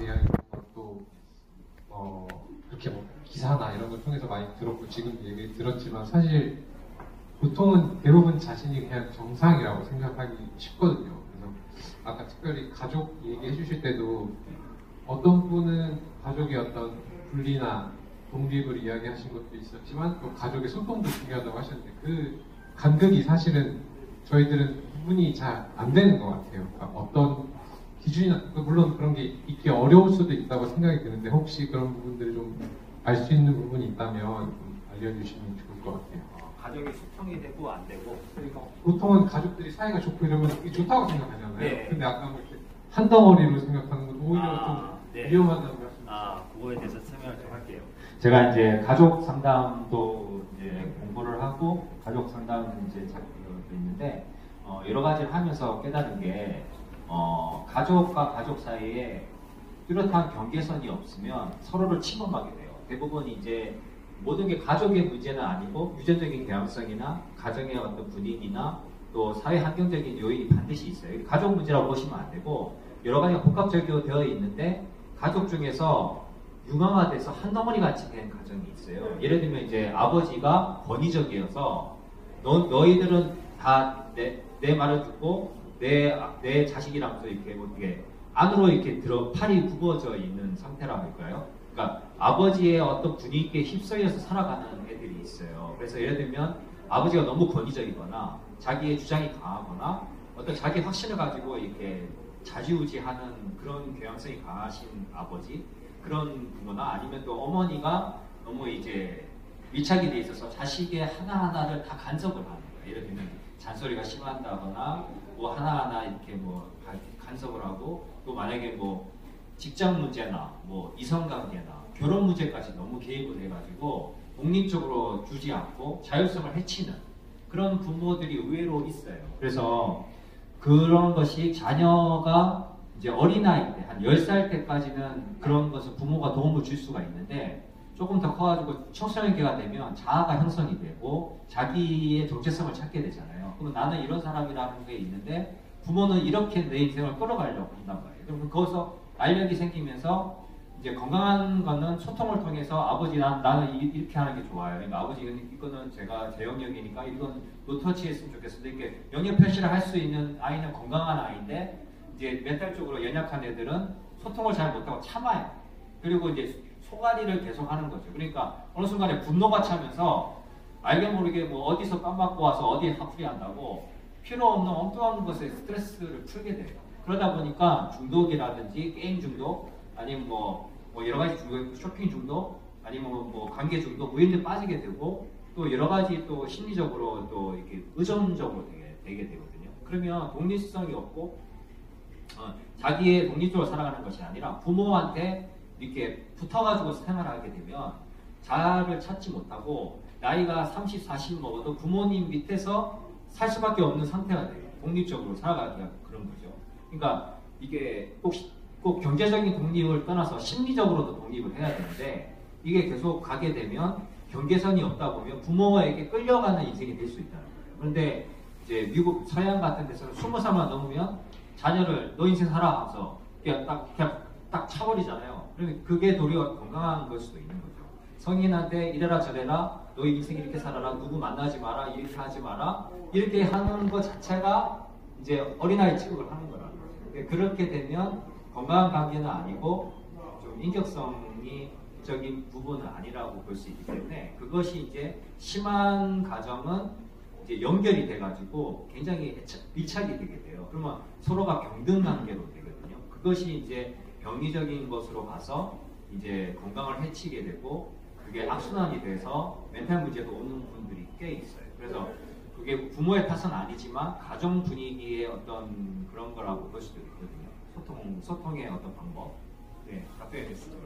대한 것도 그렇게 뭐 기사나 이런 걸 통해서 많이 들었고 지금 얘기 들었지만 사실 보통은 대부분 자신이 그냥 정상이라고 생각하기 쉽거든요. 그래서 아까 특별히 가족 얘기해 주실 때도 어떤 분은 가족의 어떤 분리나 독립을 이야기하신 것도 있었지만 또 가족의 소통도 중요하다고 하셨는데 그 간극이 사실은 저희들은 구분이 잘 안 되는 것 같아요. 그러니까 어떤 기준이나 물론 그런 게 있기 어려울 수도 있다고 생각이 드는데 혹시 그런 부분들을 좀 알 수 있는 부분이 있다면 좀 알려주시면 좋을 것 같아요. 가족이 소통이 되고 안 되고. 그러니까 보통은 가족들이 사이가 좋고 이러면 이게 좋다고 생각하잖아요. 네. 근데 아까 뭐 이렇게 한 덩어리로 생각하는 건 오히려 좀 네. 위험하다고 말씀. 그거에 대해서 설명을 좀 할게요. 제가 이제 가족 상담도 이제 공부를 하고 가족 상담 이제 작업도 있는데 여러 가지를 하면서 깨달은 게 가족과 가족 사이에 뚜렷한 경계선이 없으면 서로를 침범하게 돼요. 대부분 이제 모든 게 가족의 문제는 아니고 유전적인 개연성이나 가정의 어떤 분위기나 또 사회 환경적인 요인이 반드시 있어요. 가족 문제라고 보시면 안 되고 여러 가지가 복합적으로 되어 있는데 가족 중에서 융합화돼서 한 덩어리 같이 된 가정이 있어요. 예를 들면 이제 아버지가 권위적이어서 너희들은 다 내 말을 듣고 내 자식이랑도 이렇게 어떻게 안으로 이렇게 팔이 굽어져 있는 상태라고 할까요? 그러니까 아버지의 어떤 분위기에 휩쓸려서 살아가는 애들이 있어요. 그래서 예를 들면 아버지가 너무 권위적이거나 자기의 주장이 강하거나 어떤 자기 확신을 가지고 이렇게 좌지우지하는 그런 경향성이 강하신 아버지 그런 거나 아니면 또 어머니가 너무 이제 밀착이 돼 있어서 자식의 하나하나를 다 간섭을 하는 거예요. 예를 들면 잔소리가 심한다거나 뭐 하나하나 이렇게 뭐 간섭을 하고 또 만약에 뭐 직장 문제나 뭐 이성관계나 결혼 문제까지 너무 개입을 해가지고 독립적으로 두지 않고 자율성을 해치는 그런 부모들이 의외로 있어요. 그래서 그런 것이 자녀가 이제 어린아이 때, 한 10살 때까지는 그런 것을 부모가 도움을 줄 수가 있는데 조금 더 커가지고 청소년기가 되면 자아가 형성이 되고 자기의 정체성을 찾게 되잖아요. 그러면 나는 이런 사람이라는 게 있는데 부모는 이렇게 내 인생을 끌어가려고 한단 말이에요. 그럼 거기서 알력이 생기면서 이제 건강한 거는 소통을 통해서 아버지 나는 이렇게 하는 게 좋아요. 그러니까 아버지 이거는 제가 제 영역이니까 이건 노터치했으면 좋겠어요. 이렇게 영역 표시를 할 수 있는 아이는 건강한 아이인데 이제 멘탈적으로 연약한 애들은 소통을 잘 못하고 참아요. 그리고 이제 소갈이를 계속 하는 거죠. 그러니까 어느 순간에 분노가 차면서 알게 모르게 뭐 어디서 깜 맞고 와서 어디에 화풀이 한다고 필요 없는 엉뚱한 것에 스트레스를 풀게 돼요. 그러다 보니까 중독이라든지 게임 중독 아니면 뭐 여러 가지 중독, 쇼핑 중독 아니면 뭐 관계 중독 뭐 이런 데 빠지게 되고 또 여러 가지 또 심리적으로 또 이렇게 의존적으로 되게 되거든요. 그러면 독립성이 없고 자기의 독립적으로 살아가는 것이 아니라 부모한테 이렇게 붙어가지고 생활하게 되면 자아를 찾지 못하고 나이가 30, 40 먹어도 부모님 밑에서 살 수밖에 없는 상태가 돼요. 독립적으로 살아가기가 그런 거죠. 그러니까 이게 꼭 경제적인 독립을 떠나서 심리적으로도 독립을 해야 되는데 이게 계속 가게 되면 경계선이 없다 보면 부모에게 끌려가는 인생이 될 수 있다는 거예요. 그런데 이제 미국 서양 같은 데서는 20살만 넘으면 자녀를 너 인생 살아 하면서 그냥 딱 차버리잖아요. 그러면 그게 도리어 건강한 걸 수도 있는 거죠. 성인한테 이래라 저래라 너 인생 이렇게 살아라 누구 만나지 마라 이렇게 하지 마라 이렇게 하는 것 자체가 이제 어린아이 취급을 하는 거라는 거죠. 그렇게 되면 건강한 관계는 아니고 좀 인격성적인 부분은 아니라고 볼 수 있기 때문에 그것이 이제 심한 가정은 이제 연결이 돼가지고 굉장히 밀착이 되게 돼요. 그러면 서로가 경등 관계로 되거든요. 그것이 이제 병리적인 것으로 가서 이제 건강을 해치게 되고 그게 악순환이 돼서 멘탈 문제도 오는 분들이 꽤 있어요. 그래서 그게 부모의 탓은 아니지만 가정 분위기의 어떤 그런 거라고 볼 수도 있거든요. 소통의 어떤 방법. 네, 답변이 됐습니다.